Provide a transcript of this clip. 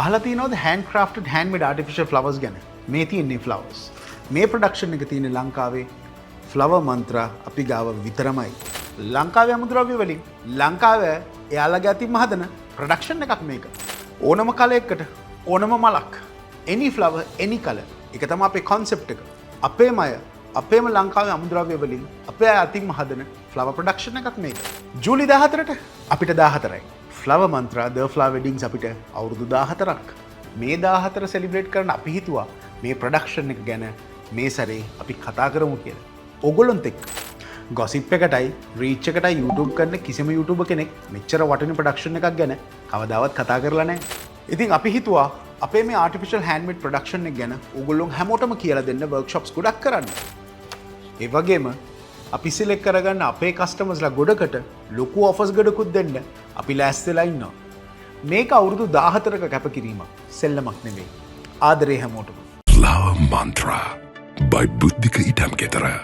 අහලා තියෙනවද hand crafted handmade artificial flowers ගැන? මේ තියෙන්නේ flowers. මේ production එක තියෙන්නේ ලංකාවේ flower mantra අපි ගාව විතරමයි. ලංකාවේ අමුද්‍රව්‍ය වලින් ලංකාවේ එයාලගේ අතින්ම හදන production එකක් මේක. ඕනම කලයකට ඕනම මලක් any flower any color. ඒක තමයි අපේ concept එක. අපේම අය අපේම ලංකාවේ අමුද්‍රව්‍ය වලින් අපේ අතින්ම හදන flower production එකක් මේක. ජූලි 14ට අපිට 14යි. ෆ්ලවර් මන්ත්‍රා ද ෆ්ලවර් වෙඩින්ග්ස් අපිට අවුරුදු 14ක්. මේ 14 සෙලිබ්‍රේට් කරන අපි හිතුවා මේ ප්‍රොඩක්ෂන් එක ගැන මේ සැරේ අපි කතා කරමු කියලා. ඕගොල්ලොන්ත් එක්ක ගොසිප් එකටයි රීච් එකටයි YouTube කරන කිසිම YouTuber කෙනෙක් මෙච්චර වටින ප්‍රොඩක්ෂන් එකක් ගැන කවදාවත් කතා කරලා නැහැ. ඉතින් අපි හිතුවා අපේ මේ ආටිෆිෂල් හෑන්ඩ්මේඩ් ප්‍රොඩක්ෂන් එක ගැන ඕගොල්ලොන් හැමෝටම කියලා දෙන්න වර්ක්ෂොප්ස් ගොඩක් කරන්න. ඒ වගේම අපි සිලෙක්ට් කරගන්න අපේ කස්ටමර්ස්ලා ගොඩකට ලොකු ඔෆර්ස් ගොඩකුත් දෙන්න අපි ලෑස්තිලා ඉන්නවා. මේක අවුරුදු 14ක කැපකිරීමක්, සෙල්ලමක් නෙවෙයි. ආදරේ හැමෝටම. Flower Mantra by Buddhika Itam Ketara.